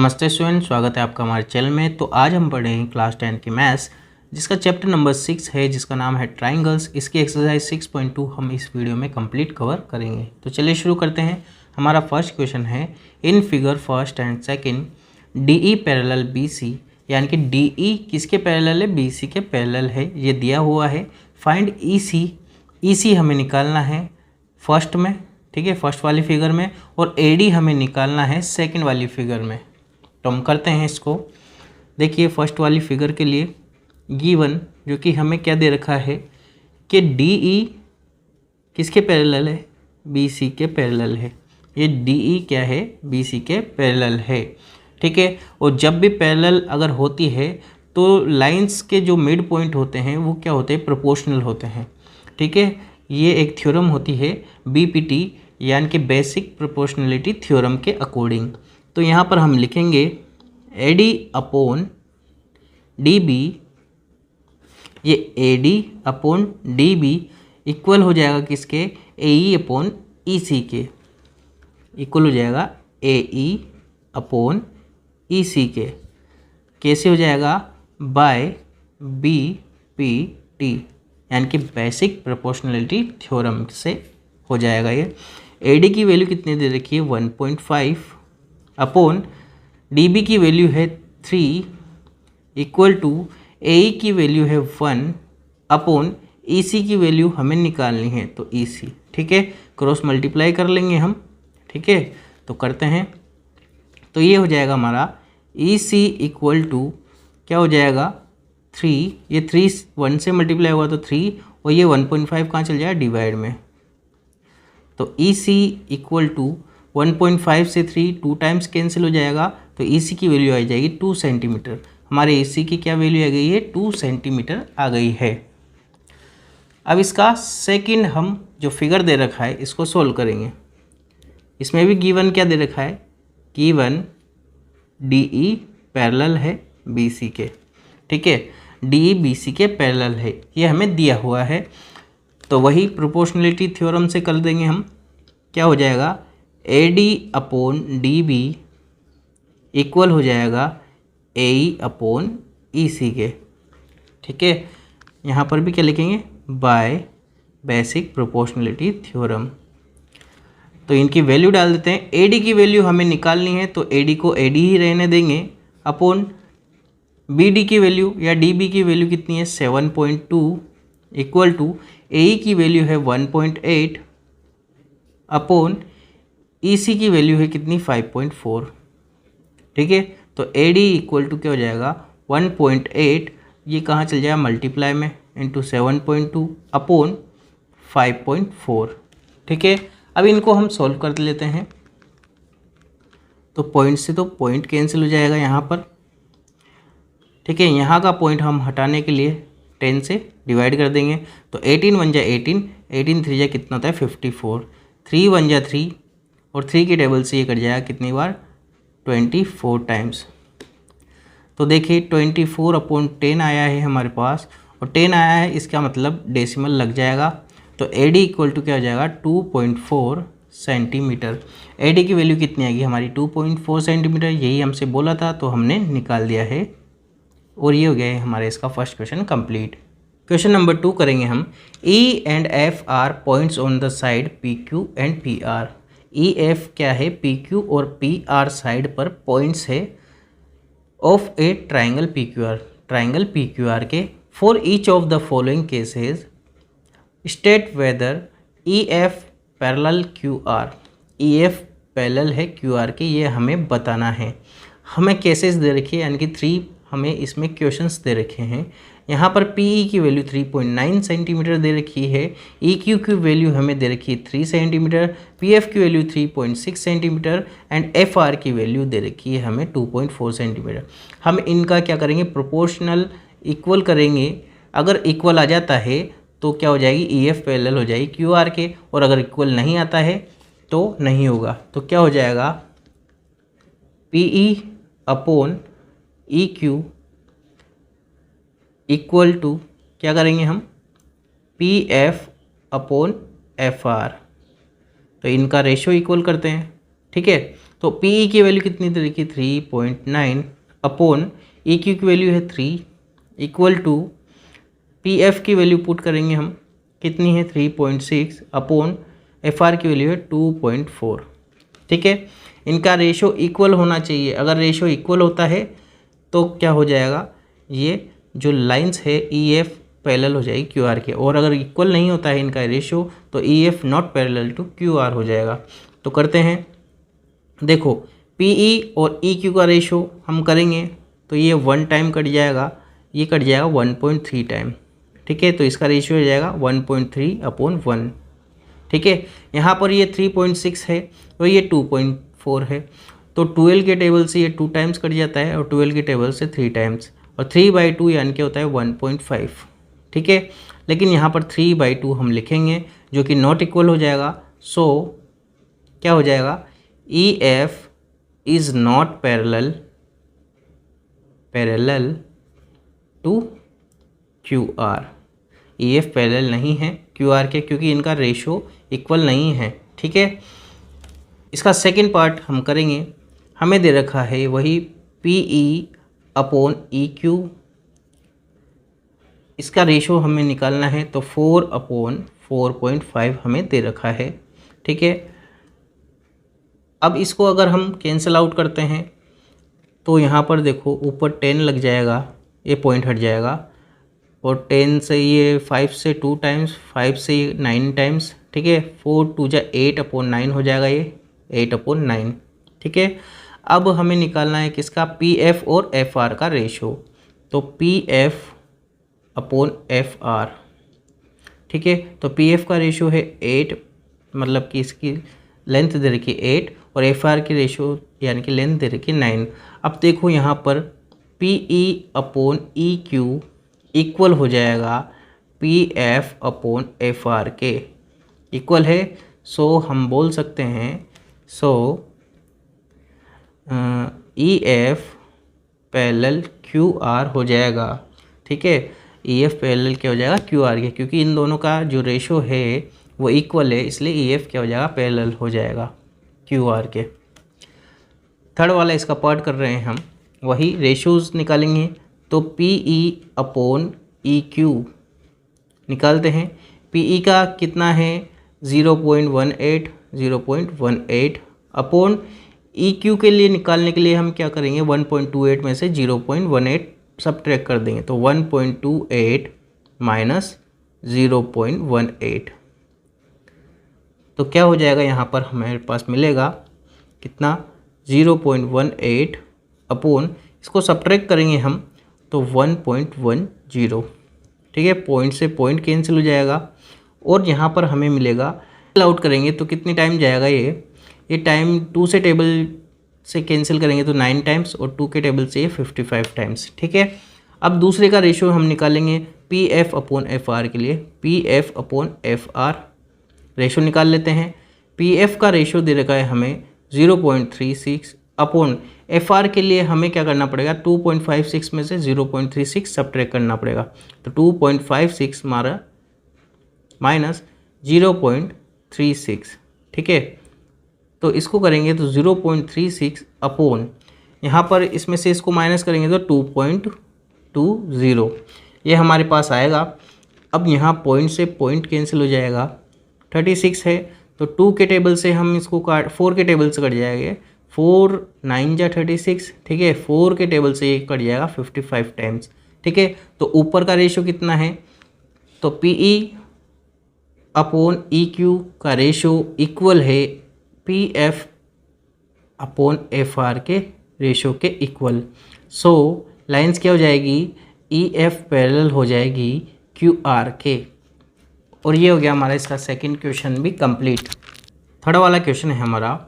नमस्ते स्टूडेंट, स्वागत है आपका हमारे चैनल में। तो आज हम पढ़ेंगे क्लास 10 की मैथ्स, जिसका चैप्टर नंबर 6 है, जिसका नाम है ट्राइंगल्स। इसकी एक्सरसाइज 6.2 हम इस वीडियो में कंप्लीट कवर करेंगे। तो चलिए शुरू करते हैं। हमारा फर्स्ट क्वेश्चन है, in figure first and second DE parallel BC, यानी कि DE किसके पैरेलल है? BC के पैरेलल है, ये दिया हुआ है। फाइंड EC हमें निकालना है फर्स्ट में, ठीक है, फर्स्ट वाली फिगर में, और AD हमें निकालना है सेकंड वाली फिगर में। तो हम करते हैं इसको। देखिए फर्स्ट वाली फिगर के लिए गिवन जो कि हमें क्या दे रखा है कि DE किसके पैरेलल है? BC के पैरेलल है। ये DE क्या है? BC के पैरेलल है, ठीक है। और जब भी पैरेलल अगर होती है तो लाइंस के जो मिड पॉइंट होते हैं वो क्या होते हैं? प्रोपोर्शनल होते हैं, ठीक है। ये एक थ्योरम होती है BPT, यानी कि बेसिक प्रोपोर्शनलिटी थ्योरम के अकॉर्डिंग। तो यहाँ पर हम लिखेंगे AD अपॉन DB, ये AD अपॉन DB इक्वल हो जाएगा किसके? AE अपॉन EC के, इक्वल हो जाएगा AE अपॉन EC के। कैसे हो जाएगा? बाय BPT, यानी कि बेसिक प्रोपोर्शनलिटी थ्योरम से हो जाएगा ये। AD की वैल्यू कितनी दे रखी है? 1.5 अपॉन DB की वैल्यू है 3 इक्वल टू AE की वैल्यू है 1 अपॉन EC की वैल्यू हमें निकालनी है, तो EC, ठीक है। क्रॉस मल्टीप्लाई कर लेंगे हम, ठीक है। तो करते हैं, तो ये हो जाएगा हमारा EC इक्वल टू क्या हो जाएगा? 3, ये 3 1 से मल्टीप्लाई हुआ तो 3, और ये 1.5 कहाँ चल जाएगा? डिवाइड में। तो EC इक्वल टू 1.5 से 3 2 टाइम्स कैंसिल हो जाएगा, तो EC की वैल्यू आ जाएगी 2 सेंटीमीटर। हमारे EC की क्या वैल्यू आ गई है? 2 सेंटीमीटर आ गई है। अब इसका सेकंड हम जो फिगर दे रखा है इसको सोल्व करेंगे। इसमें भी गिवन क्या दे रखा है? गिवन DE पैरेलल है BC के, ठीक है। DE BC के पैरेलल है, ये हमें दिया हुआ है। तो वही प्रोपोर्शनलिटी थ्योरम से कर देंगे हम। क्या हो जाएगा? AD अपॉन DB इक्वल हो जाएगा AE अपॉन EC के, ठीक है। यहाँ पर भी क्या लिखेंगे? By basic proportionality theorem. तो इनकी वैल्यू डाल देते हैं। AD की वैल्यू हमें निकालनी है, तो AD को AD ही रहने देंगे, अपॉन BD की वैल्यू या DB की वैल्यू कितनी है? 7.2 इक्वल टू AE की वैल्यू है 1.8 अपॉन EC की वैल्यू है कितनी? 5.4, ठीक है। तो AD इक्वल टू क्या हो जाएगा? 1.8, ये कहाँ चल जाएगा? मल्टीप्लाई में, इंटू 7.2 अपॉन 5.4, ठीक है। अब इनको हम सॉल्व कर लेते हैं। तो पॉइंट से तो पॉइंट कैंसिल हो जाएगा यहाँ पर, ठीक है। यहाँ का पॉइंट हम हटाने के लिए 10 से डिवाइड कर देंगे, तो 18 1 जा 18, 18 3 जा कितना होता है? 54, 3 1 जा 3, और 3 के टेबल से ये कट जाएगा कितनी बार? 24 टाइम्स। तो देखिए 24 अपॉन 10 आया है हमारे पास, और 10 आया है, इसका मतलब डेसिमल लग जाएगा। तो AD इक्वल टू क्या हो जाएगा? 2.4 सेंटीमीटर। AD की वैल्यू कितनी आएगी हमारी? 2.4 सेंटीमीटर। यही हमसे बोला था, तो हमने निकाल दिया है, और ये हो गया है हमारे इसका first question complete. Question number 2 करेंगे हम। E and F are points on the side PQ and PR। EF क्या है? PQ और PR साइड पर पॉइंट्स है of a triangle PQR, triangle PQR के। For each of the following cases state whether EF parallel QR। EF parallel है QR के, ये हमें बताना है। हमें केसेस दे रखी है, यानी कि 3 हमें इसमें क्वेश्चंस दे रखे हैं। यहाँ पर PE की वैल्यू 3.9 सेंटीमीटर दे रखी है, EQ की वैल्यू हमें दे रखी है 3 सेंटीमीटर, PF की वैल्यू 3.6 सेंटीमीटर, एंड FR की वैल्यू दे रखी है हमें 2.4 सेंटीमीटर। हम इनका क्या करेंगे? प्रोपोर्शनल इक्वल करेंगे। अगर इक्वल आ जाता है तो क्या हो जाएगी? EF पैरेलल हो जाएगी QR के, और अगर इक्वल नहीं आता है तो नहीं होगा। तो क्या हो जाएगा? PE upon EQ equal to क्या करेंगे हम? PF upon FR। तो इनका रेशो इक्वल करते हैं, ठीक है। तो पीई की वैल्यू कितनी दे रखी, 3.9 अपॉन ई क्यू की वैल्यू है 3 इक्वल टू पीएफ की वैल्यू पुट करेंगे हम, कितनी है 3.6 अपॉन एफआर की वैल्यू है 2.4। ठीक है, इनका रेशो इक्वल होना चाहिए। अगर रेशो इक्वल होता है तो क्या हो जाएगा, ये जो लाइंस है ई एफ पैरेलल हो जाएगी क्यू आर के, और अगर इक्वल नहीं होता है इनका रेशो तो E F not parallel to Q R हो जाएगा। तो करते हैं, देखो पीई और ई क्यू का रेशो हम करेंगे तो ये 1 टाइम कट जाएगा, ये कट जाएगा 1.3 टाइम। ठीक है, तो इसका रेशियो हो जाएगा 1.3/1। ठीक है, यहाँ पर ये 3.6 है और ये 2.4 है, तो 12 के टेबल से ये 2 टाइम्स कट जाता है और 12 के टेबल से 3 टाइम्स, और 3/2 यानी कि होता है 1.5। ठीक है, लेकिन यहाँ पर 3/2 हम लिखेंगे जो कि नॉट इक्वल हो जाएगा। सो क्या हो जाएगा, E F is not parallel to Q R. E F parallel नहीं है क्यू आर के, क्योंकि इनका रेशो इक्वल नहीं है। ठीक है, इसका सेकंड पार्ट हम करेंगे। हमें दे रखा है वही P E upon E Q, इसका रेशो हमें निकालना है, तो 4/4.5 हमें दे रखा है। ठीक है, अब इसको अगर हम कैंसिल आउट करते हैं तो यहाँ पर देखो ऊपर 10 लग जाएगा, ये पॉइंट हट जाएगा, और 10 से ये 5 से 2 टाइम्स, 5 से 9 टाइम्स। ठीक है, 4 × 8/9 हो जाएगा, ये 8/9। ठीक है, अब हमें निकालना है किसका, पी एफ और एफ आर का रेशो, तो P F upon F are. ठीक है, तो पी एफ का रेशो है 8, मतलब कि इसकी लेंथ दे रखी 8, और एफ आर की रेशो यानी कि लेंथ दे रखी 9। अब देखो यहाँ पर P E upon E Q equal हो जाएगा P F upon F R के, इक्वल है। सो हम बोल सकते हैं, so E F parallel Q R हो जाएगा। ठीक है, ई एफ पैरेलल क्या हो जाएगा, क्यू आर के, क्योंकि इन दोनों का जो रेशो है वो इक्वल है, इसलिए ई एफ क्या हो जाएगा, पैरेलल हो जाएगा क्यू आर के। थर्ड वाला इसका पार्ट कर रहे हैं हम, वही रेशोज़ निकालेंगे, तो P E upon E Q निकालते हैं। पी ई का कितना है 0.18 अपॉन ई क्यू के लिए निकालने के लिए हम क्या करेंगे, 1.28 में से 0.18 सब्ट्रैक्ट कर देंगे, तो 1.28 माइनस 0.18, तो क्या हो जाएगा, यहाँ पर हमारे पास मिलेगा कितना 0.18 अपॉन, इसको सब्ट्रैक्ट करेंगे हम तो 1.10। ठीक है, पॉइंट से पॉइंट कैंसिल हो जाएगा, और यहाँ पर हमें मिलेगा, आउट करेंगे तो कितनी टाइम जाएगा, ये टाइम 2 से टेबल से कैंसिल करेंगे तो 9 टाइम्स, और 2 के टेबल से ये 55 टाइम्स। ठीक है, अब दूसरे का रेशो हम निकालेंगे P F upon F R के लिए, P F upon F are ratio निकाल लेते हैं। पी एफ का रेशो दे रखा है हमें 0.36 अपॉन एफ आर के लिए हमें क्या करना पड़ेगा, 2.56 में से 0.36 सब्ट्रैक्ट करना पड़ेगा, तो 2.56 हमारा माइनस 0.36। ठीक है, तो इसको करेंगे तो 0.36 अपॉन, यहाँ पर इसमें से इसको माइनस करेंगे तो 2.20 ये हमारे पास आएगा। अब यहाँ पॉइंट से पॉइंट कैंसिल हो जाएगा, 36 है तो 2 के टेबल से हम इसको 4 के टेबल से कट जाएंगे, 4 9 जा 36। ठीक है, 4 के टेबल से ये कट जाएगा 55 टाइम्स। ठीक है, तो ऊपर का रेशो कितना है, तो P E upon E Q का रेशो इक्वल है P F upon F R के रेशो के इक्वल। सो लाइंस क्या हो जाएगी, ई एफ पैरेलल हो जाएगी क्यू आर के। और ये हो गया हमारा इसका सेकंड क्वेश्चन भी कंप्लीट। थर्ड वाला क्वेश्चन है हमारा,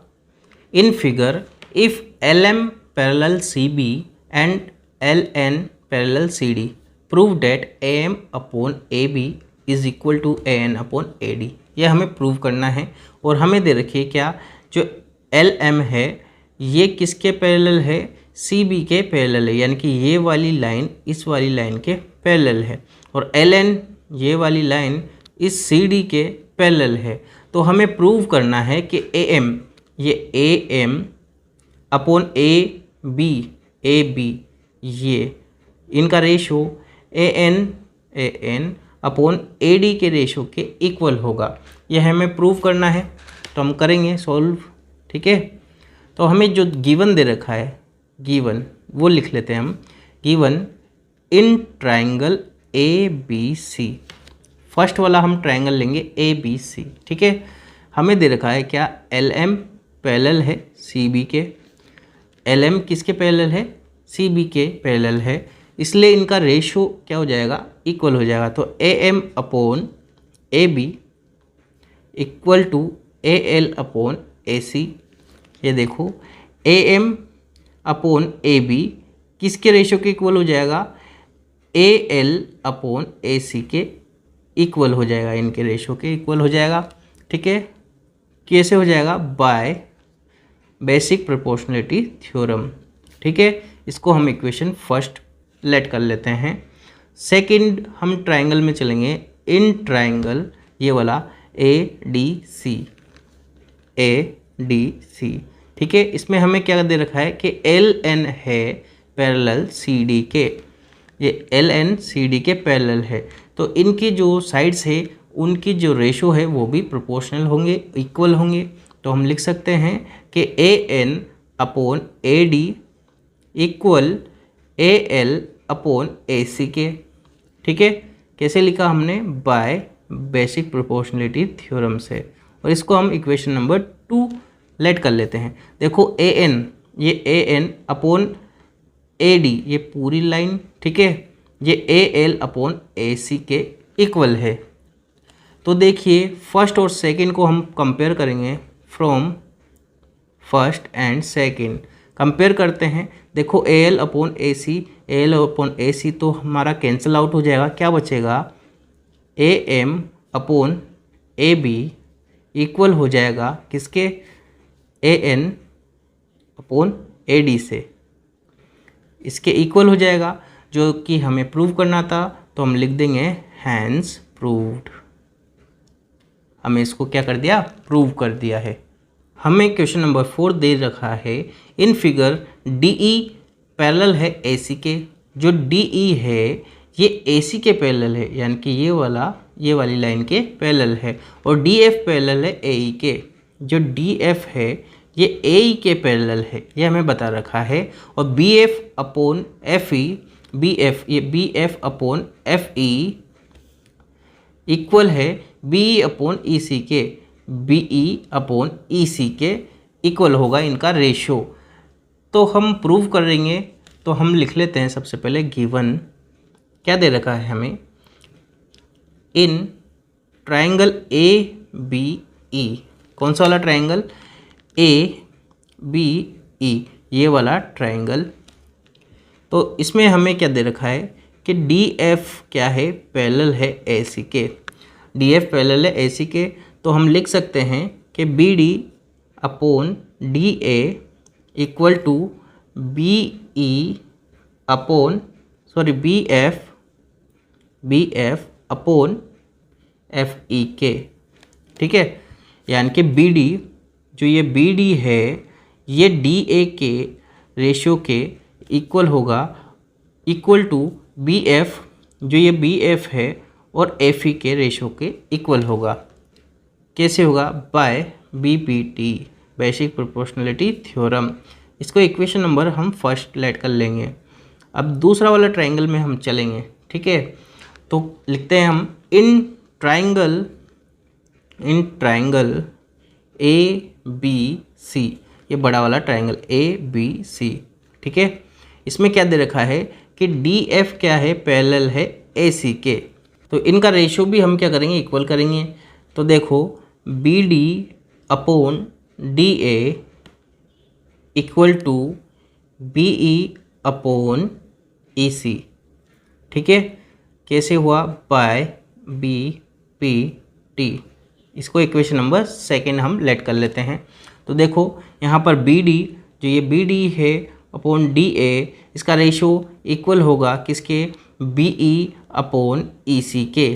in figure if L M parallel C B and L N parallel C D prove that A M upon A B is equal to A N upon A D. यह हमें prove करना है, और हमें दे रखिए क्या, जो एल एम है ये किसके पैरेलल है, सी बी के पैरेलल है, यानी कि ये वाली लाइन इस वाली लाइन के पैरेलल है, और एल एन ये वाली लाइन इस सी डी के पैरेलल है। तो हमें प्रूव करना है कि ए एम ये A M upon A B ये इनका ratio A N upon A D के रेशो के इक्वल होगा। यह हमें प्रूव करना है, तो हम करेंगे सॉल्व। ठीक है, तो हमें जो गिवन दे रखा है, गिवन वो लिख लेते हैं हम। Given in triangle A B C, first वाला हम ट्राइंगल लेंगे ए बी सी। ठीक है, हमें दे रखा है क्या, एल एम पैरेलल है सी बी के। एल एम किसके पैरेलल है, सी बी के पैरेलल है, इसलिए इनका रेशो क्या हो जाएगा, इक्वल हो जाएगा। तो A M upon A B equal to A L upon A C. ये देखो A M upon A B किसके रेशो के इक्वल हो जाएगा, ए एल अपॉन ए सी के इक्वल हो जाएगा, इनके रेशो के इक्वल हो जाएगा। ठीक है, कैसे हो जाएगा, बाय बेसिक प्रोपोर्शनलिटी थ्योरम। ठीक है, इसको हम इक्वेशन फर्स्ट लेट कर लेते हैं। सेकंड हम ट्राइंगल में चलेंगे, इन ट्राइंगल ये वाला ए डी सी, ए डी सी। ठीक है, इसमें हमें क्या दे रखा है कि एल एन है पैरेलल सी डी के, ये एल एन सी डी के पैरेलल है, तो इनकी जो साइड्स है उनकी जो रेशो है वो भी प्रोपोर्शनल होंगे, इक्वल होंगे। तो हम लिख सकते हैं कि A N upon A D equal A L upon A C के। ठीक है, कैसे लिखा हमने, बाय बेसिक प्रोपोर्शनलिटी थ्योरम से। और इसको हम इक्वेशन नंबर 2 लेट कर लेते हैं। देखो ए एन, ये ए एन अपॉन ए डी, ये पूरी लाइन, ठीक है, ये ए एल अपॉन ए सी के इक्वल है। तो देखिए फर्स्ट और सेकंड को हम कंपेयर करेंगे, from first and second compare करते हैं। देखो A L upon A C, A L upon A C तो हमारा कैंसिल आउट हो जाएगा, क्या बचेगा, A M upon A B equal हो जाएगा किसके, A N upon A D से, इसके इक्वल हो जाएगा, जो कि हमें प्रूव करना था। तो हम लिख देंगे हैंस प्रूव्ड, हमें इसको क्या कर दिया, प्रूव कर दिया है। हमें क्वेश्चन नंबर 4 दे रखा है, इन फिगर डी ई पैरेलल है ए सी के। जो डी ई है ये ए सी के पैरेलल है, यानी कि ये वाली लाइन के पैरेलल है, और डी एफ पैरेलल है ए ई के। जो डी एफ है ये ए ई के पैरेलल है, ये हमें बता रखा है। और B F upon F E, B F, ये B F upon F E equal है B E upon E C के, B E upon E C के इक्वल होगा इनका रेशो। तो हम प्रूव करेंगे, तो हम लिख लेते हैं सबसे पहले गिवन क्या दे रखा है हमें, इन ट्राइंगल ए बी ई, कौन सा वाला ट्राइंगल, ए बी ई, ये वाला ट्राइंगल। तो इसमें हमें क्या दे रखा है कि डी एफ क्या है, पैरेलल है ए सी के, डी एफ पैरेलल है ए सी के। तो हम लिख सकते हैं कि B D upon D A equal to B E upon B F upon F E के। ठीक है, यानी कि बी डी, जो ये बी डी है ये डी ए के रेशियो के इक्वल होगा, इक्वल टू बी एफ, जो ये बी एफ है और एफ ई के रेशियो के इक्वल होगा। कैसे होगा, by B P T, basic proportionality theorem. इसको इक्वेशन नंबर हम फर्स्ट लेट कर लेंगे। अब दूसरा वाला ट्राइंगल में हम चलेंगे। ठीक है, तो लिखते हैं हम इन ट्राइंगल ए बी सी, ये बड़ा वाला ट्राइंगल ए बी सी। ठीक है, इसमें क्या दे रखा है कि डी एफ क्या है, पैरेलल है ए सी के। तो इनका रेशियो भी हम क्या करेंगे, इक्वल करेंगे। तो देखो B D upon D A equal to B E upon E C. ठीक है, कैसे हुआ, बाय बी पी टी। इसको इक्वेशन नंबर सेकेंड हम लेट कर लेते हैं। तो देखो यहाँ पर बी डी, जो ये बी डी है अपॉन डी ए, इसका रेशो इक्वल होगा किसके, B E upon E C के।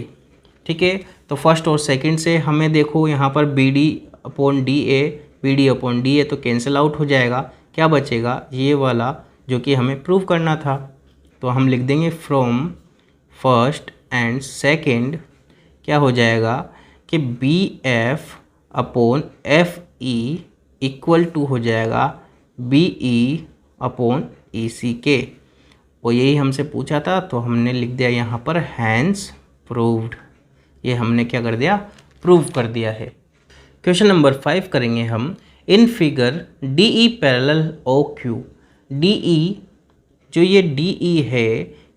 ठीक है, तो फर्स्ट और सेकंड से हमें देखो यहाँ पर B D upon D A P D upon D है तो कैंसिल आउट हो जाएगा। क्या बचेगा, ये वाला जो कि हमें प्रूव करना था। तो हम लिख देंगे फ्रॉम फर्स्ट एंड सेकेंड क्या हो जाएगा कि B F upon F E equal to हो जाएगा B E upon E C के। और यही हमसे पूछा था तो हमने लिख दिया यहाँ पर हैंस प्रूव्ड। ये हमने क्या कर दिया, प्रूव कर दिया है। क्वेश्चन नंबर 5 करेंगे हम। In figure D E parallel O Q. D E जो ये डी ई है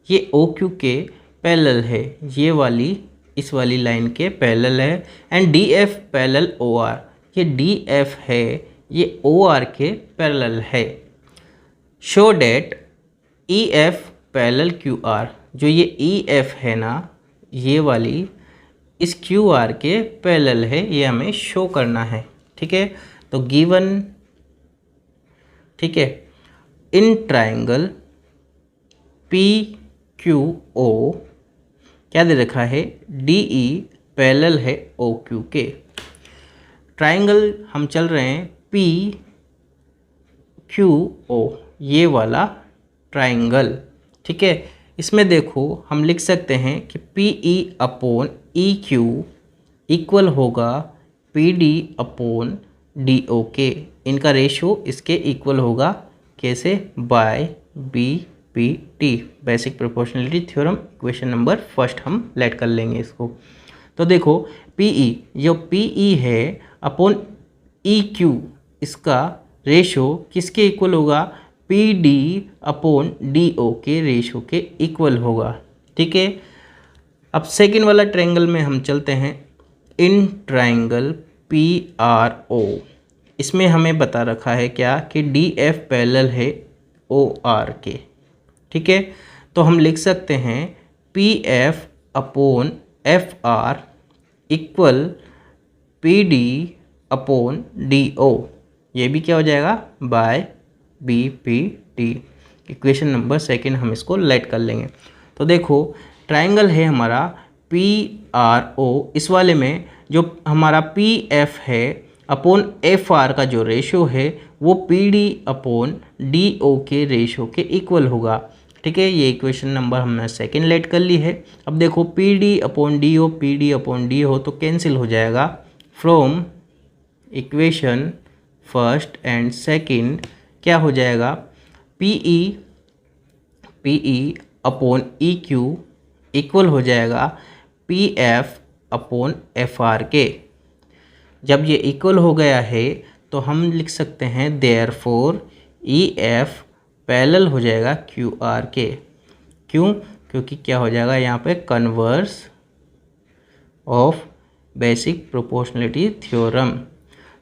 ये ओ क्यू के पैरेलल है, ये वाली इस वाली लाइन के पैरेलल है। And D F parallel O R, ये डी एफ है ये ओ आर के पैरेलल है। Show that E F parallel Q R, जो ये ई एफ है ना ये वाली इस क्यू आर के पैरेलल है, ये हमें शो करना है। ठीक है, तो गिवन, ठीक है, in triangle P Q O क्या दे रखा है, डी ई पैरेलल है ओ क्यू के। ट्राइंगल हम चल रहे हैं पी क्यू ओ, ये वाला ट्राइंगल। ठीक है, इसमें देखो हम लिख सकते हैं कि P E upon E Q equal होगा P D upon D O के। इनका रेशो इसके इक्वल होगा, कैसे, by B P T, basic proportionality theorem. Equation number first हम लेट कर लेंगे इसको। तो देखो पी ई, जो पी ई है अपॉन ई क्यू, इसका रेशो किसके इक्वल होगा, P D upon D O के रेशो के इक्वल होगा। ठीक है, अब सेकेंड वाला ट्रायंगल में हम चलते हैं। In triangle P R O, इसमें हमें बता रखा है क्या कि डी एफ पैरेलल है ओ आर के। ठीक है, तो हम लिख सकते हैं P F upon F R equal P D upon D O, ये भी क्या हो जाएगा, by B P T. Equation number second हम इसको लेट कर लेंगे। तो देखो ट्रायंगल है हमारा पी आर ओ, इस वाले में जो हमारा पी एफ है अपॉन एफ आर का जो रेशो है वो P D upon D O के रेशो के इक्वल होगा। ठीक है, ये इक्वेशन नंबर हमने सेकेंड लेट कर ली है। अब देखो P D upon D O, P D upon D हो तो कैंसिल हो जाएगा। From equation first and second क्या हो जाएगा, P E upon E Q equal हो जाएगा P F upon F R के। जब ये इक्वल हो गया है तो हम लिख सकते हैं देयरफॉर ई एफ पैरेलल हो जाएगा क्यू आर के। क्यों, क्योंकि क्या हो जाएगा यहाँ पे converse of basic proportionality theorem.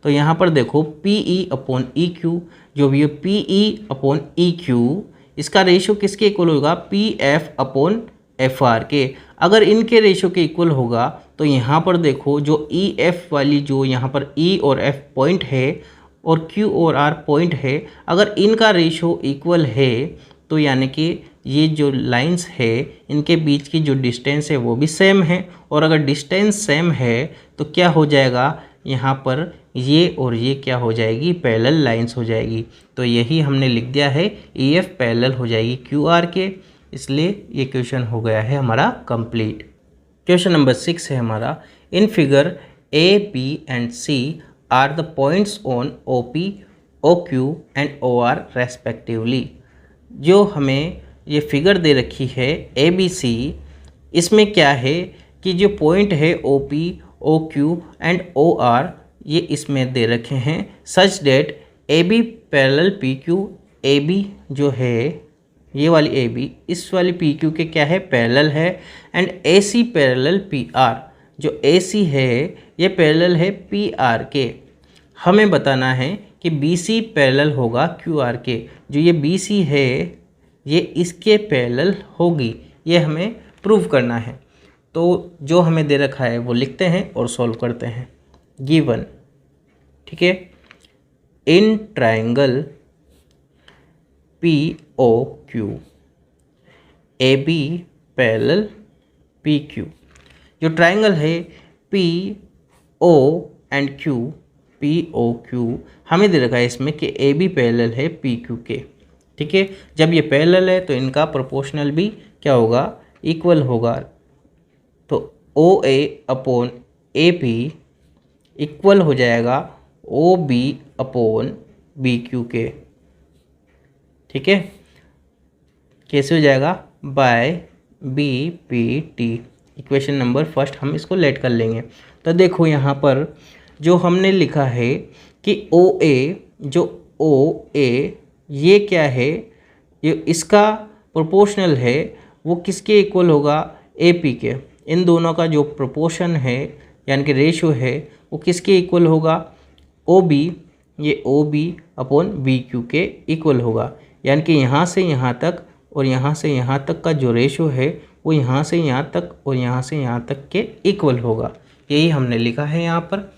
तो यहाँ पर देखो P E upon E Q, जो भी P E upon E Q इसका रेशो किसके इक्वल होगा, P F upon F R के। अगर इनके रेशो के इक्वल होगा तो यहाँ पर देखो जो ई एफ वाली जो यहाँ पर ई और एफ पॉइंट है और क्यू और आर पॉइंट है, अगर इनका रेशो इक्वल है तो यानी कि ये जो लाइंस है इनके बीच की जो डिस्टेंस है वो भी सेम है। और अगर डिस्टेंस सेम है तो क्या हो जाएगा, यहाँ पर ये और ये क्या हो जाएगी, पैरेलल लाइंस हो जाएगी। तो यही हमने लिख दिया है ई एफ पैरेलल हो जाएगी क्यू आर के, इसलिए ये क्वेश्चन हो गया है हमारा कंप्लीट। क्वेश्चन नंबर 6 है हमारा। In figure A B and C are the points on O P O Q and O R respectively. जो हमें ये फिगर दे रखी है ए बी सी, इसमें क्या है कि जो पॉइंट है O P O Q and O R ये इसमें दे रखे हैं such that A B parallel P Q. A B जो है ये वाली ए बी इस वाली पी क्यू के क्या है, पैरेलल है। And A C parallel P R, जो ए सी है ये पैरेलल है पी आर के। हमें बताना है कि बी सी पैरेलल होगा क्यू आर के। जो ये बी सी है ये इसके पैरेलल होगी, ये हमें प्रूव करना है। तो जो हमें दे रखा है वो लिखते हैं और सॉल्व करते हैं। गिवन, ठीक है, in triangle P O Q A B parallel P Q, जो ट्राइंगल है P O and Q, POQ, हमें दे रखा है इसमें कि AB पैरेलल है PQ के। ठीक है, जब ये पैरेलल है तो इनका प्रोपोर्शनल भी क्या होगा, इक्वल होगा। तो OA अपॉन AP इक्वल हो जाएगा OB अपॉन BQ के। ठीक है, कैसे हो जाएगा, by BPT। Equation number first हम इसको लेट कर लेंगे। तो देखो यहाँ पर जो हमने लिखा है कि OA ये क्या है, ये इसका प्रोपोर्शनल है, वो किसके इक्वल होगा, AP के। इन दोनों का जो प्रोपोर्शन है यानी कि रेशो है वो किसके इक्वल होगा, OB, ये OB अपॉन BQ के इक्वल होगा। यानी कि यहाँ से यहाँ तक और यहाँ से यहाँ तक का जो रेशो है वो यहाँ से यहाँ तक और यहाँ से यहाँ तक के इक्वल होगा। यही हमने लिखा है यहाँ पर।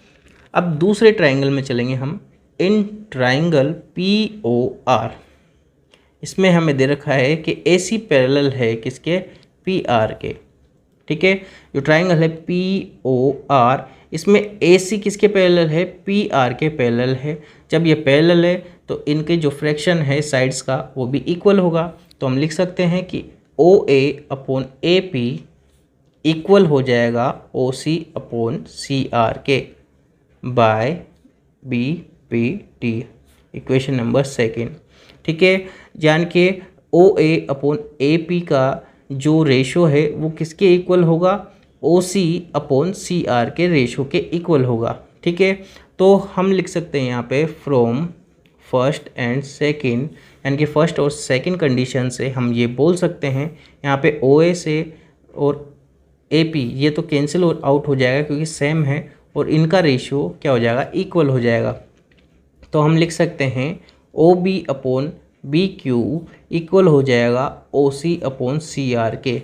अब दूसरे ट्राइंगल में चलेंगे हम। इन ट्राइंगल POR, इसमें हमें दे रखा है कि AC पैरेलल है किसके, PR के। ठीक है, जो ट्राइंगल है POR, इसमें AC किसके पैरेलल है, PR के पैरेलल है। जब ये पैरेलल है तो इनके जो फ्रैक्शन है साइड्स का वो भी इक्वल होगा। तो हम लिख सकते हैं कि OA अपॉन AP इक्वल हो जाएगा OC अपॉन CR के by BPT। Equation number second. ठीक है, जान के OA अपॉन AP का जो रेशो है वो किसके इक्वल होगा, OC अपॉन CR के रेशो के इक्वल होगा। ठीक है, तो हम लिख सकते हैं यहाँ पे फ्रॉम फर्स्ट एंड सेकंड, यानी कि फर्स्ट और सेकंड कंडीशन से हम ये बोल सकते हैं यहाँ पे OA से और AP ये तो कैंसिल आउट हो जाएगा क्योंकि सेम है और इनका रेशियो क्या हो जाएगा, इक्वल हो जाएगा। तो हम लिख सकते हैं OB अपॉन BQ इक्वल हो जाएगा OC अपॉन CR के।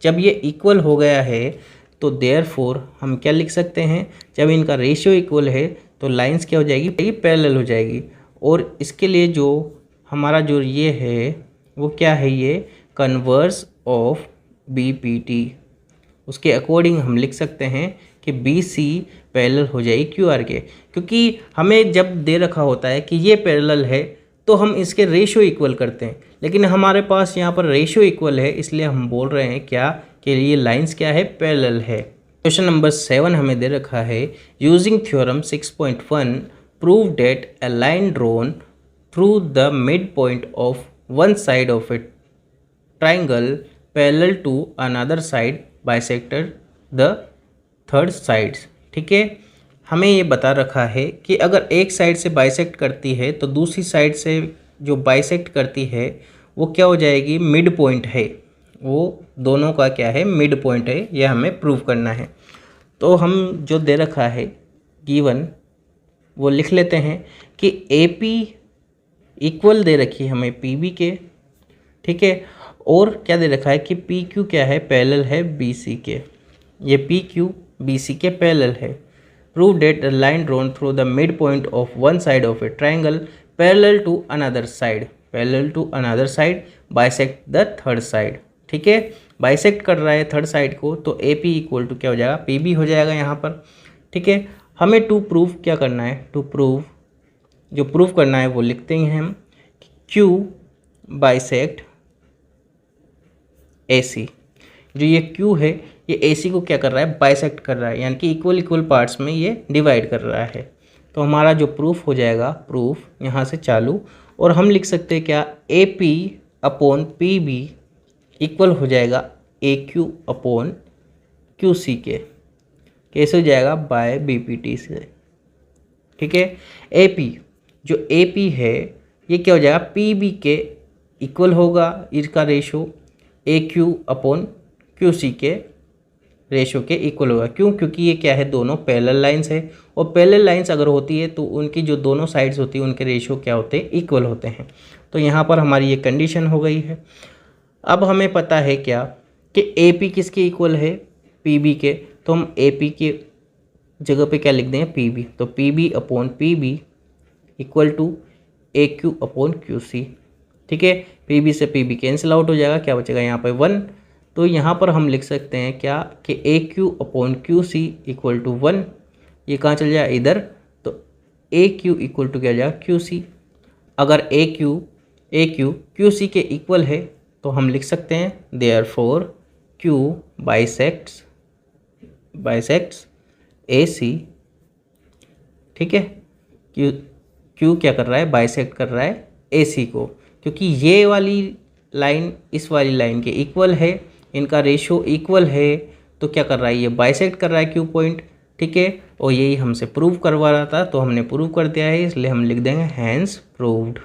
जब ये इक्वल हो गया है तो देयरफॉर हम क्या लिख सकते हैं, जब इनका रेशियो इक्वल है तो लाइंस क्या हो जाएगी, पैरेलल हो जाएगी। और इसके लिए जो हमारा जो ये है वो क्या है, ये कन्वर्स ऑफ BPT। उसके अकॉर्डिंग हम लिख सकते हैं कि BC पैरेलल हो जाएगी QR के, क्योंकि हमें जब दे रखा होता है कि ये पैरेलल है तो हम इसके रेशियो इक्वल करते हैं, लेकिन हमारे पास यहाँ पर रेशियो इक्वल है इसलिए हम बोल रहे हैं क्या कि ये लाइंस क्या है, पैरेलल है। क्वेश्चन नंबर 7 हमें दे रखा है, using theorem 6.1 prove that a line drawn through the mid point of one side of a triangle parallel to another side bisector the third sides. ठीक है, हमें ये बता रखा है कि अगर एक साइड से बाइसेक्ट करती है तो दूसरी साइड से जो बाइसेक्ट करती है वो क्या हो जाएगी, मिड पॉइंट है। वो दोनों का क्या है, मिड पॉइंट है, यह हमें प्रूव करना है। तो हम जो दे रखा है गिवन वो लिख लेते हैं कि AP इक्वल दे रखी है हमें PB के। ठीक है, और क्या दे रखा है कि PQ क्या है, पैरेलल है BC के। ये PQ BC के पैरेलल है। Prove that the line drawn through the mid point of one side of a triangle parallel to another side bisect the third side. ठीक है, बाइसेक्ट कर रहा है थर्ड साइड को तो AP इक्वल टू क्या हो जाएगा, PB हो जाएगा यहाँ पर। ठीक है, हमें टू प्रूव क्या करना है, टू प्रूव जो प्रूव करना है वो लिखते हैं हम Q बाइसेक्ट AC। जो ये Q है ये AC को क्या कर रहा है, बाइसेक्ट कर रहा है, यानी कि इक्वल पार्ट्स में ये डिवाइड कर रहा है। तो हमारा जो प्रूफ हो जाएगा, प्रूफ यहाँ से चालू, और हम लिख सकते हैं क्या, AP अपॉन PB इक्वल हो जाएगा AQ अपॉन QC के। कैसे हो जाएगा, बाय BPT से। ठीक है, AP जो AP है ये क्या हो जाएगा, PB के इक्वल होगा, इसका रेशो AQ अपॉन QC के रेशो के इक्वल होगा। क्यों, क्योंकि ये क्या है, दोनों पैरेलल लाइंस है, और पैरेलल लाइंस अगर होती है तो उनकी जो दोनों साइड्स होती है उनके रेशो क्या होते हैं, इक्वल होते हैं। तो यहाँ पर हमारी ये कंडीशन हो गई है। अब हमें पता है क्या कि AP किसके इक्वल है, PB के। तो हम AP के जगह पे क्या लिख दें, PB। तो PB upon PB equal to AQ upon QC। ठीक है, PB से PB कैंसिल आउट हो जाएगा, क्या बचेगा यहाँ पे 1। तो यहाँ पर हम लिख सकते हैं क्या कि AQ upon QC equal to 1। ये कहाँ चल जाए, इधर। तो ए क्यू इक्वल टू क्या हो जाएगा क्यू सी। अगर ए क्यू क्यू सी के इक्वल है तो हम लिख सकते हैं देयरफॉर क्यू बाइसेक्ट्स ए सी। ठीक है, क्यू क्या कर रहा है, बाइसेक्ट कर रहा है ए सी को, क्योंकि ये वाली लाइन इस वाली लाइन के इक्वल है, इनका रेशियो इक्वल है, तो क्या कर रहा है, ये बाइसेक्ट कर रहा है क्यू पॉइंट। ठीक है, और यही हमसे प्रूव करवा रहा था, तो हमने प्रूव कर दिया है, इसलिए हम लिख देंगे हैंस प्रूव्ड।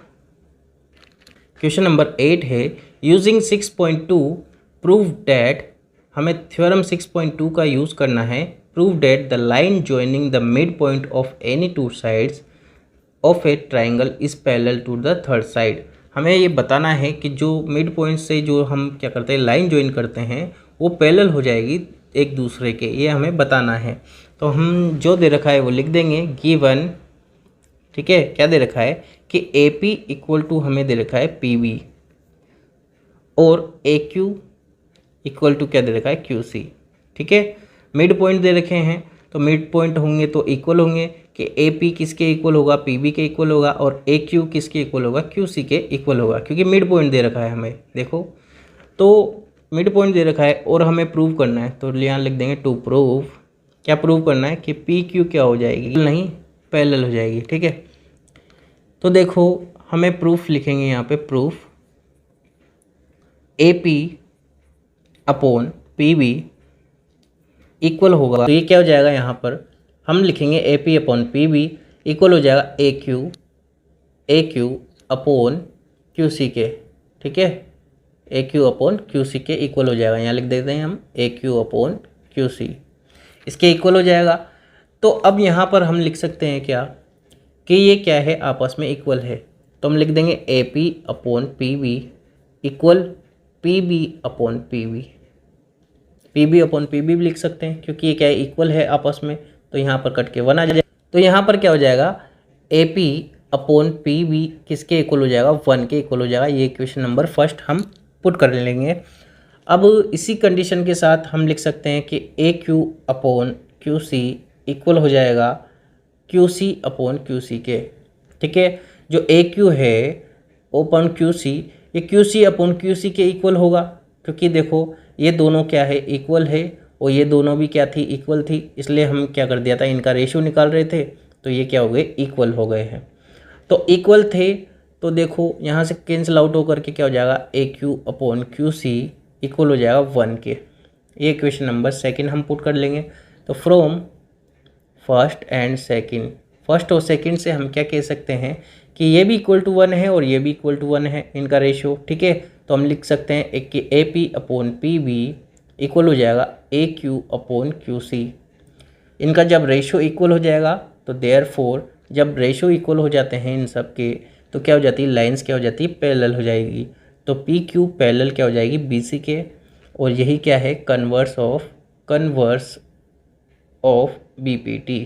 क्वेश्चन नंबर 8 है यूजिंग 6.2 प्रूव डैट, हमें थ्योरम 6.2 का यूज़ करना है। Prove that the line joining the mid point of any two sides of a triangle is parallel to the third side. हमें ये बताना है कि जो मिड पॉइंट से जो हम क्या करते हैं लाइन ज्वाइन करते हैं वो पैरेलल हो जाएगी एक दूसरे के, ये हमें बताना है। तो हम जो दे रखा है वो लिख देंगे गिवन। ठीक है, क्या दे रखा है कि ए पी इक्वल टू हमें दे रखा है पी बी और ए क्यू इक्वल टू क्या दे रखा है क्यू सी। ठीक है, मिड पॉइंट दे रखे हैं तो मिड पॉइंट होंगे तो इक्वल होंगे कि ए पी किसके इक्वल होगा, पी बी के इक्वल होगा, और ए क्यू किसके इक्वल होगा, क्यू सी के इक्वल होगा, क्योंकि मिड पॉइंट दे रखा है हमें। देखो तो मिड पॉइंट दे रखा है और हमें प्रूव करना है, तो यहाँ लिख देंगे टू प्रूव। क्या प्रूव करना है कि पी क्यू क्या हो जाएगी, नहीं पैरेलल हो जाएगी। ठीक है, तो देखो हमें प्रूफ लिखेंगे यहाँ पे, proof A P upon P B equal होगा, तो ये क्या हो जाएगा, यहाँ पर हम लिखेंगे A P upon P B equal हो जाएगा A Q upon Q C के। ठीक है, A Q upon Q C के इक्वल हो जाएगा, यहाँ लिख देते हैं हम A Q upon Q C, इसके इक्वल हो जाएगा। तो अब यहाँ पर हम लिख सकते हैं क्या कि ये क्या है, आपस में इक्वल है, तो हम लिख देंगे A P upon P B equal P B upon P B. P B upon P B भी लिख सकते हैं क्योंकि ये क्या है, इक्वल है आपस में, तो यहाँ पर कट के 1 आ जाएगा। तो यहाँ पर क्या हो जाएगा, A P upon P B किसके इक्वल हो जाएगा, 1 के इक्वल हो जाएगा। ये इक्वेशन नंबर फर्स्ट हम पुट कर लेंगे। अब इसी कंडीशन के साथ हम लिख सकते हैं कि A Q upon Q C equal हो जाएगा Q C upon Q C के। ठीक है, जो ए क्यू है अपॉन क्यू सी, ये Q C upon Q C के इक्वल होगा, क्योंकि देखो ये दोनों क्या है, इक्वल है, और ये दोनों भी क्या थी, इक्वल थी, इसलिए हम क्या कर दिया था, इनका रेशियो निकाल रहे थे, तो ये क्या हो गए, इक्वल हो गए हैं। तो इक्वल थे तो देखो यहाँ से कैंसिल आउट होकर के क्या हो जाएगा, A Q upon Q C equal हो जाएगा 1 के। ये क्वेश्चन नंबर 2 हम पुट कर लेंगे। तो from first and second, first और सेकंड से हम क्या कह सकते हैं कि ये भी इक्वल टू 1 है और ये भी इक्वल टू 1 है इनका रेशियो। ठीक है, तो हम लिख सकते हैं एक कि A P upon P B equal हो जाएगा A Q upon Q C. इनका जब रेशियो इक्वल हो जाएगा तो देयरफॉर जब रेशियो इक्वल हो जाते हैं इन सब के, तो क्या हो जाती है, लाइंस क्या हो जाती है, पैरेलल हो जाएगी। तो पी क्यू पैरेलल क्या हो जाएगी, बी सी के, और यही क्या है, converse of B P T.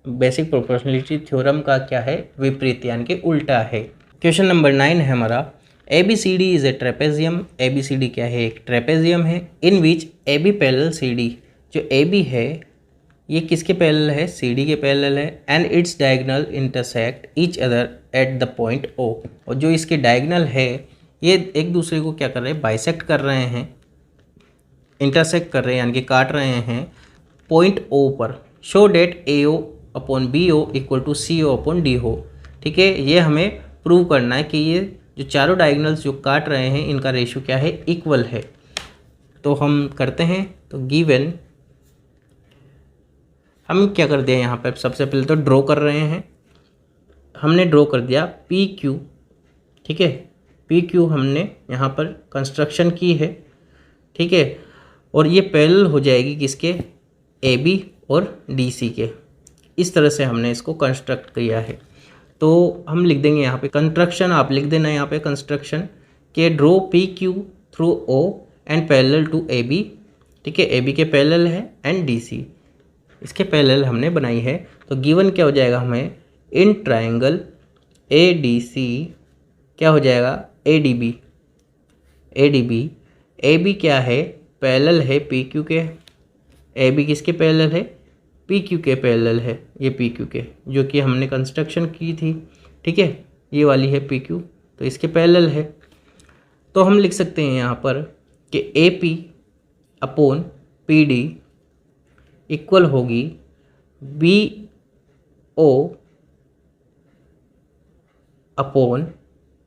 Basic proportionality theorem का क्या है, विपरीत यानी कि उल्टा है। क्वेश्चन नंबर 9 है हमारा, A B C D is a trapezium. A B C D क्या है, एक ट्रेपेजियम है। In which A B parallel C D, जो ए बी है ये किसके पैरेलल है, सी डी के पैरेलल है। And its diagonal intersect each other at the point O, और जो इसके डायगोनल है ये एक दूसरे को क्या कर रहे हैं, बाइसेक्ट कर रहे हैं, इंटरसेक्ट कर रहे हैं यानी कि काट रहे हैं पॉइंट ओ पर। Show that A O upon B O equal to C O upon D O. ठीक है, ये हमें प्रूव करना है कि ये जो चारों डायगोनल्स जो काट रहे हैं इनका रेशियो क्या है, इक्वल है। तो हम करते हैं, तो गिवन हम क्या कर दिया यहाँ पर, सबसे पहले तो ड्रॉ कर रहे हैं, हमने ड्रॉ कर दिया पी क्यू। ठीक है, पी क्यू हमने यहाँ पर कंस्ट्रक्शन की है। ठीक है, और ये पैरेलल हो जाएगी किसके, ए बी और डी सी के। इस तरह से हमने इसको कंस्ट्रक्ट किया है। तो हम लिख देंगे यहाँ पे कंस्ट्रक्शन, आप लिख देना यहाँ पे कंस्ट्रक्शन के draw P Q through O and parallel to A B. ठीक है, ए बी के पैरेलल है एंड डी सी इसके पैरेलल हमने बनाई है। तो गिवन क्या हो जाएगा हमें, इन ट्राइंगल ए डी सी क्या हो जाएगा, A D B. A B क्या है, पैरेलल है पी क्यू के। ए बी किसके पैरेलल है, पी क्यू के पैरेलल है, ये पी क्यू के जो कि हमने कंस्ट्रक्शन की थी, ठीक है, ये वाली है पी क्यू, तो इसके पैरेलल है। तो हम लिख सकते हैं यहाँ पर कि A P upon P D equal होगी B O upon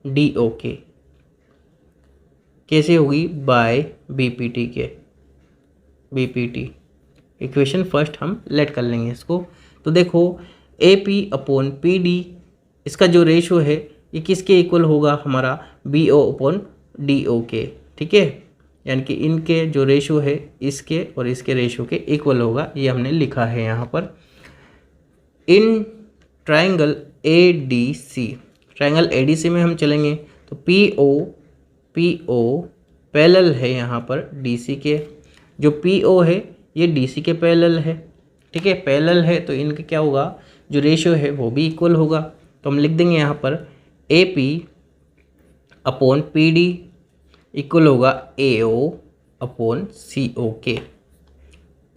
D O के। कैसे होगी? बाय बी पी टी के, B P T equation first हम लेट कर लेंगे इसको। तो देखो A P upon P D, इसका जो रेशो है ये किसके इक्वल होगा? हमारा B O upon D O के, ठीक है, यानी कि इनके जो रेशो है इसके और इसके रेशो के इक्वल होगा, ये हमने लिखा है यहाँ पर। In triangle A D C, triangle A D C में हम चलेंगे तो पी ओ पैरेलल है यहाँ पर डी सी के, जो पी ओ है ये डी सी के पैरेलल है, ठीक है, पैरेलल है तो इनका क्या होगा? जो रेशो है वो भी इक्वल होगा। तो हम लिख देंगे यहाँ पर ए P upon P D equal होगा ए ओ अपॉन सी ओ के।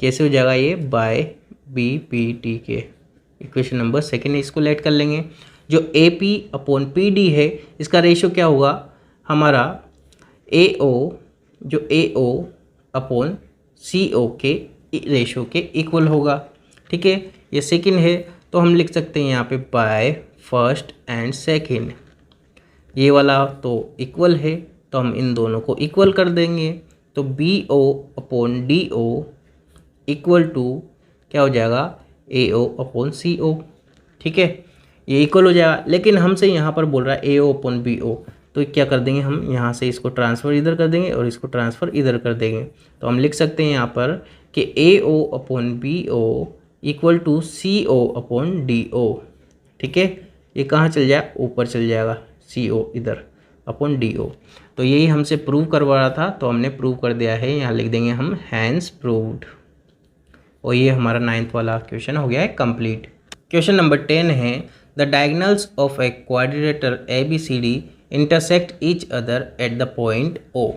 कैसे हो जाएगा ये? बाय बी पी टी के। इक्वेशन नंबर सेकेंड इसको लेट कर लेंगे। जो ए पी अपॉन पी डी है इसका रेशो क्या होगा? हमारा ए ओ, जो ए ओ अपॉन सी ओ के रेशो के इक्वल होगा, ठीक है, ये सेकेंड है तो हम लिख सकते हैं यहाँ पे बाय फर्स्ट एंड सेकेंड। ये वाला तो इक्वल है तो हम इन दोनों को इक्वल कर देंगे, तो B O upon D O equal to क्या हो जाएगा? ए ओ अपॉन सी ओ, ठीक है, ये इक्वल हो जाएगा। लेकिन हमसे यहाँ पर बोल रहा है ए ओ अपॉन बी ओ, तो क्या कर देंगे हम? यहाँ से इसको ट्रांसफ़र इधर कर देंगे और इसको ट्रांसफ़र इधर कर देंगे। तो हम लिख सकते हैं यहाँ पर कि A O upon B O equal to C O upon D O, ठीक है, ये कहाँ चल जाए? ऊपर चल जाएगा, सी ओ इधर अपॉन डी ओ। तो यही हमसे प्रूव करवा रहा था तो हमने प्रूव कर दिया है, यहाँ लिख देंगे हम हैंस प्रूव्ड। और ये हमारा 9th वाला क्वेश्चन हो गया है कंप्लीट। क्वेश्चन नंबर 10 है the diagonals of a quadrilateral A B C D intersect each other at the point O.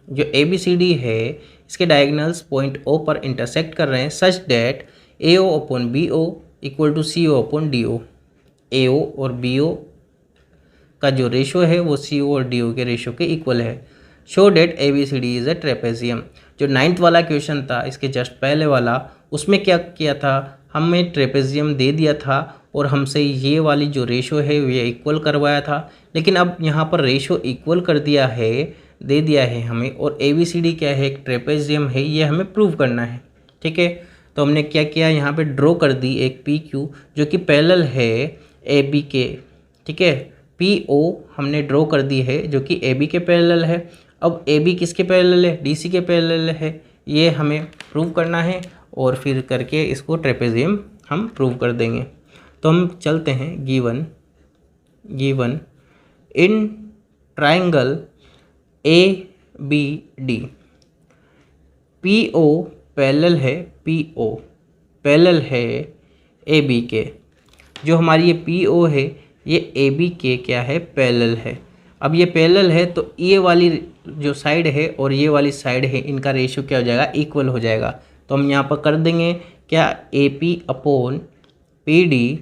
जो ए बी सी डी है इसके डायगोनल्स पॉइंट ओ पर इंटरसेक्ट कर रहे हैं such that A O upon B O equal to C O upon D O. A O और B ओ का जो रेशो है वो सी ओ और डी ओ के रेशो के इक्वल है। Show that A B C D is a trapezium. जो 9th वाला क्वेश्चन था इसके जस्ट पहले वाला, उसमें क्या किया था? हमें ट्रेपेजियम दे दिया था और हमसे ये वाली जो रेशो है ये इक्वल करवाया था, लेकिन अब यहाँ पर रेशो इक्वल कर दिया है, दे दिया है हमें, और ए बी सी डी क्या है? एक ट्रेपेजियम है, ये हमें प्रूव करना है, ठीक है। तो हमने क्या किया? यहाँ पे ड्रॉ कर दी एक पी क्यू जो कि पैरेलल है ए बी के, ठीक है, पी ओ हमने ड्रॉ कर दी है जो कि ए बी के पैरेलल है। अब ए बी किसके पैरेलल है? डी सी के पैरेलल है, ये हमें प्रूव करना है और फिर करके इसको ट्रेपेजियम हम प्रूव कर देंगे। तो हम चलते हैं given in triangle A B D P O parallel है, पी ओ पैरेलल है ए बी के। जो हमारी ये पी ओ है ये ए बी के क्या है? पैरेलल है। अब ये पैरेलल है तो ये वाली जो साइड है और ये वाली साइड है इनका रेशियो क्या हो जाएगा? इक्वल हो जाएगा। तो हम यहाँ पर कर देंगे क्या? A P upon P D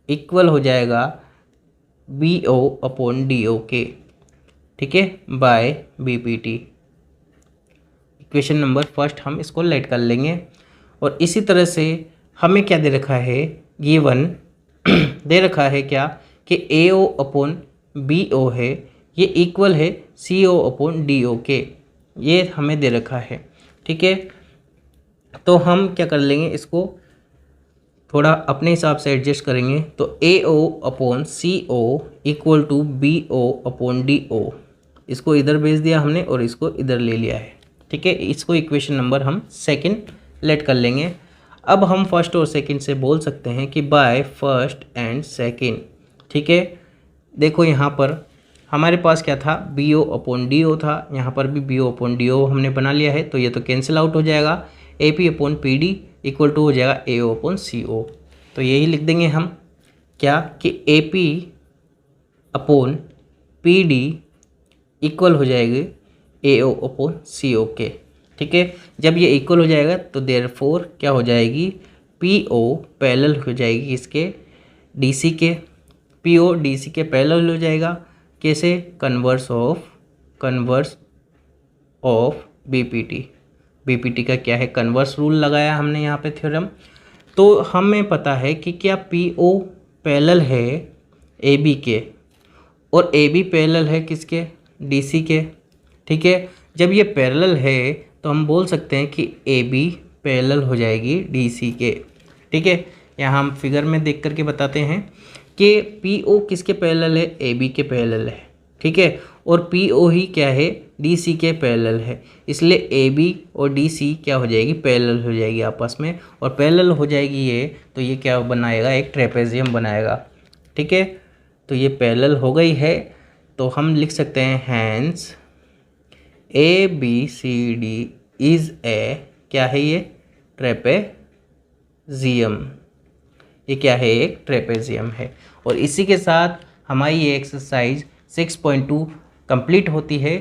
equal हो जाएगा B O upon D O के, ठीक है, by B P T. Equation number first हम इसको लेट कर लेंगे। और इसी तरह से हमें क्या दे रखा है? गिवन दे रखा है क्या कि ए ओ अपॉन बी ओ है ये इक्वल है सी ओ अपॉन डी ओ के, ये हमें दे रखा है, ठीक है। तो हम क्या कर लेंगे? इसको थोड़ा अपने हिसाब से एडजस्ट करेंगे। तो A O upon C O equal to B O upon D O, इसको इधर भेज दिया हमने और इसको इधर ले लिया है, ठीक है। इसको इक्वेशन नंबर हम सेकंड लेट कर लेंगे। अब हम फर्स्ट और सेकंड से बोल सकते हैं कि बाय फर्स्ट एंड सेकंड, ठीक है। देखो यहाँ पर हमारे पास क्या था? B O upon D O था, यहाँ पर भी B O upon D O हमने बना लिया है, तो ये तो कैंसिल आउट हो जाएगा। A P upon P D equal to हो जाएगा ए ओ अपॉन सी ओ। तो यही लिख देंगे हम क्या कि A P upon P D equal हो जाएगी ए ओ अपॉन सी ओ के, ठीक है। जब ये इक्वल हो जाएगा तो देयरफॉर क्या हो जाएगी? PO पैरेलल हो जाएगी इसके DC के, PO DC के पैरेलल हो जाएगा। कैसे? कन्वर्स ऑफ BPT का क्या है? कन्वर्स रूल लगाया हमने यहाँ पे थ्योरम। तो हमें पता है कि क्या PO पैरेलल है AB के और AB पैरेलल है किसके? DC के। ठीक है, जब ये पैरेलल है तो हम बोल सकते हैं कि AB पैरेलल हो जाएगी DC के। ठीक है, यहाँ हम फिगर में देख करके बताते हैं कि PO किसके पैरेलल है? AB के पैरेलल है। ठीक है, और PO ही क्या है? DC के पैरेलल है। इसलिए AB और DC क्या हो जाएगी? पैरेलल हो जाएगी आपस में, और पैरेलल हो जाएगी ये, तो ये क्या बनाएगा? एक ट्रेपेजियम बनाएगा। ठीक है, तो ये पैरेलल हो गई है, तो हम लिख सकते हैं हैंस ABCD इज ए, क्या है ये? ट्रेपेजियम। ये क्या है? एक ट्रेपेजियम है। और इसी के साथ हमारी ये एक्सरसाइज 6.2 कंप्लीट होती है।